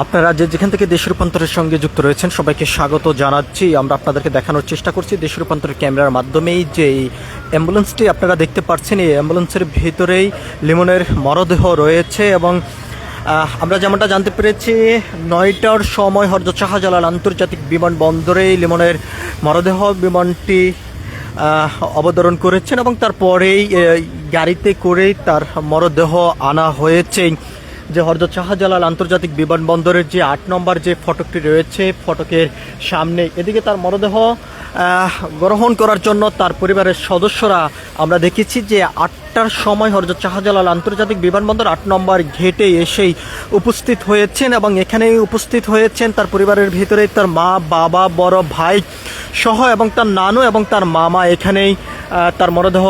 আপনারা যেখান থেকে দেশ রূপান্তরের সঙ্গে যুক্ত রয়েছেন সবাইকে স্বাগত জানাচ্ছি। আমরা আপনাদেরকে দেখানোর চেষ্টা করছি দেশ রূপান্তরের ক্যামেরার মাধ্যমেই যে অ্যাম্বুলেন্সটি আপনারা দেখতে পাচ্ছেন, এই অ্যাম্বুলেন্সের ভিতরেই লিমনের মরদেহ রয়েছে। এবং আমরা যেমনটা জানতে পেরেছি 9টার সময় হযরত শাহজালাল আন্তর্জাতিক বিমানবন্দরেই লিমনের মরদেহ বিমানটি অবতরণ করেছেন এবং তারপরেই গাড়িতে করেই তার মরদেহ আনা হয়েছে। যে হযরত শাহজালাল আন্তর্জাতিক বিমানবন্দরের যে 8 নম্বর যে ফটকটি রয়েছে, ফটকের সামনে এদিকে তার মরদেহ গ্রহণ করার জন্য তার পরিবারের সদস্যরা আমরা দেখেছি যে 8টার সময় হযরত শাহজালাল আন্তর্জাতিক বিমানবন্দর 8 নম্বর ঘেটে এসেই উপস্থিত হয়েছেন এবং এখানেই উপস্থিত হয়েছেন তার পরিবারের ভিতরে তার মা, বাবা, বড় ভাই সহ এবং তার নানু এবং তার মামা এখানেই তার মরদেহ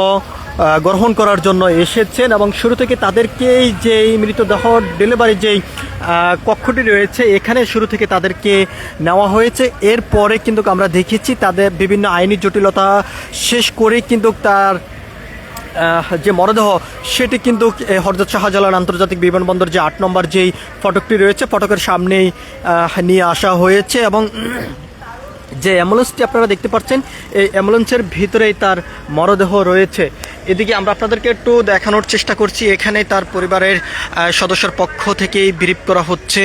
গ্রহণ করার জন্য এসেছেন। এবং শুরু থেকে তাদেরকেই যেই মৃতদেহ ডেলিভারি যেই কক্ষটি রয়েছে এখানে শুরু থেকে তাদেরকে নেওয়া হয়েছে। এরপরে কিন্তু আমরা দেখেছি তাদের বিভিন্ন আইনি জটিলতা শেষ করে কিন্তু তার যে মরদেহ সেটি কিন্তু হযরত শাহজালাল আন্তর্জাতিক বিমানবন্দর যে 8 নম্বর যেই ফটকটি রয়েছে ফটকের সামনেই নিয়ে আসা হয়েছে। এবং যে অ্যাম্বুলেন্সটি আপনারা দেখতে পাচ্ছেন এই অ্যাম্বুলেন্সের ভিতরেই তার মরদেহ রয়েছে। এদিকে আমরা আপনাদেরকে একটু দেখানোর চেষ্টা করছি, এখানে তার পরিবারের সদস্যর পক্ষ থেকেই ব্রিফ করা হচ্ছে।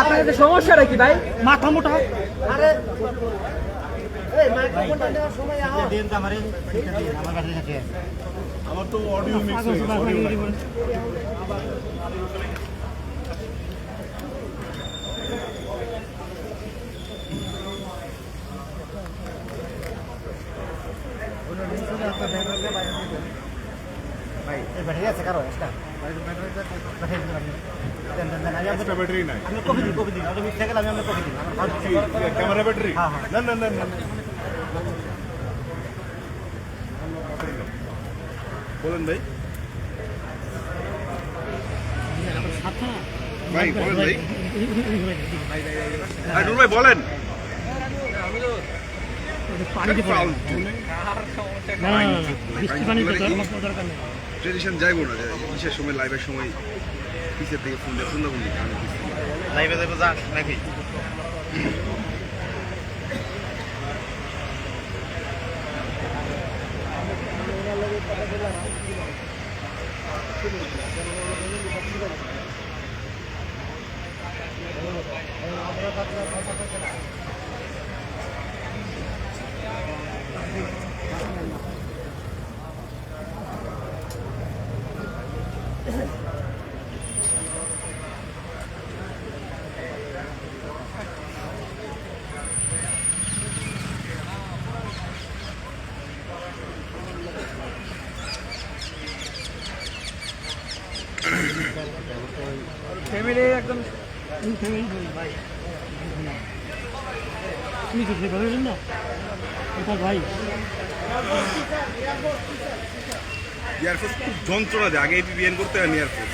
আপনাদের সমস্যাটা কি ভাই? মাথা মোটা। আরে আমার তো অডিও মিক্স হয়ে গেছে। ভাই এই ব্যাটারি আছে কারো একটা ব্যাটারি নাই। আমি কপি দিই আমি মিক্স থেকে আমি কপি দিই ক্যামেরা ব্যাটারি? হ্যাঁ হ্যাঁ না না না না বলেন ভাই। ভাই বলেন ভাই। ভাই নুর ভাই বলেন। ট্রেডিশন যাইবো না ইসের সময় লাইভের সময় পিছের দিকে ফোন দিয়ে ফোন লাইভে যাবো যা নাকি ফ্যামিলি একদম ভাই তুমি কি বলেন না এটা ভাই এয়ারফোর্স খুব যন্ত্রণা দেয়। আগে এপিবিএন করতে হয় এয়ারফোর্স।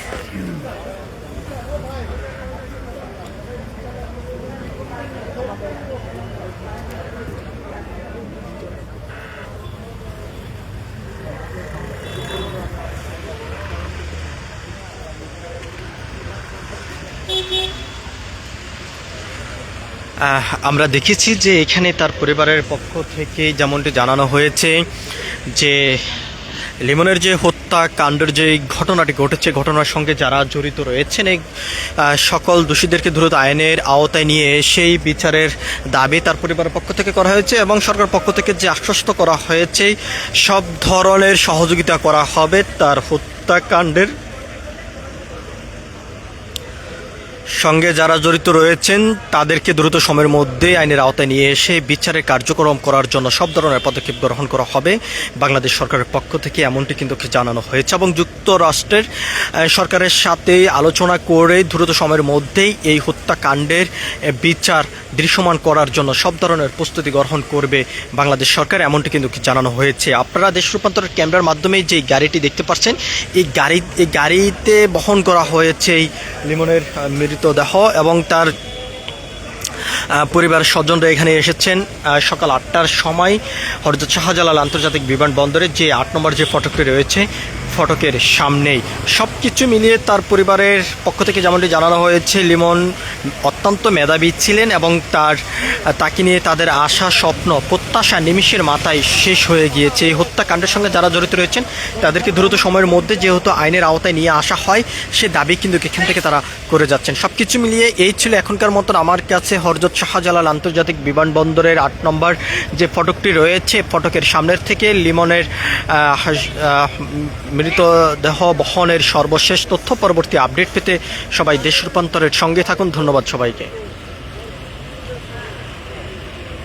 আমরা দেখেছি যে এখানে তার পরিবারের পক্ষ থেকে যেমনটি জানানো হয়েছে যে লিমনের যে হত্যাকাণ্ডের যে ঘটনাটি ঘটেছে, ঘটনার সঙ্গে যারা জড়িত রয়েছেন এই সকল দোষীদেরকে দ্রুত আইনের আওতায় নিয়ে সেই বিচারের দাবি তার পরিবারের পক্ষ থেকে করা হয়েছে এবং সরকার পক্ষ থেকে যে আশ্বস্ত করা হয়েছে সব ধরনের সহযোগিতা করা হবে তার হত্যাকাণ্ডের সঙ্গে যারা জড়িত রয়েছেন তাদেরকে দ্রুত সময়ের মধ্যে আইনের আওতায় নিয়ে এসে বিচারের কার্যক্রম করার জন্য সব ধরনের পদক্ষেপ গ্রহণ করা হবে বাংলাদেশ সরকারের পক্ষ থেকে, এমনটি কিন্তু জানানো হয়েছে। এবং যুক্তরাষ্ট্রের সরকারের সাথে আলোচনা করে দ্রুত সময়ের মধ্যেই এই হত্যাকাণ্ডের বিচার দৃশ্যমান করার জন্য সব ধরনের প্রস্তুতি গ্রহণ করবে বাংলাদেশ সরকার, এমনটি কিন্তু জানানো হয়েছে। আপনারা দেশ রূপান্তরের ক্যামেরার মাধ্যমে যে গাড়িটি দেখতে পাচ্ছেন এই গাড়িতে বহন করা হয়েছে এই লিমনের মৃতদেহ এবং তার পরিবারের স্বজনরা এখানে এসেছেন সকাল 8টার সময় হযরত শাহজালাল আন্তর্জাতিক বিমানবন্দরে যে 8 নম্বর যে ফটকটি রয়েছে ফটকের সামনেই। সব কিছু মিলিয়ে তার পরিবারের পক্ষ থেকে যেমনটি জানানো হয়েছে লিমন অত্যন্ত মেধাবী ছিলেন এবং তাকে নিয়ে তাদের আশা স্বপ্ন প্রত্যাশা নিমিষের মাথায় শেষ হয়ে গিয়েছে। এই হত্যাকাণ্ডের সঙ্গে যারা জড়িত রয়েছেন তাদেরকে দ্রুত সময়ের মধ্যে যেহেতু আইনের আওতায় নিয়ে আসা হয় সে দাবি কিন্তু এখান থেকে তারা করে যাচ্ছেন। সব কিছু মিলিয়ে এই ছিল এখনকার মতন আমার কাছে হযরত শাহজালাল আন্তর্জাতিক বিমানবন্দরের 8 নম্বর যে ফটকটি রয়েছে ফটকের সামনের থেকে লিমনের মৃতদেহ বহনের সর্বশেষ তথ্য। পরবর্তী আপডেট পেতে সবাই দেশ রূপান্তরের সঙ্গে থাকুন। ধন্যবাদ সবাইকে।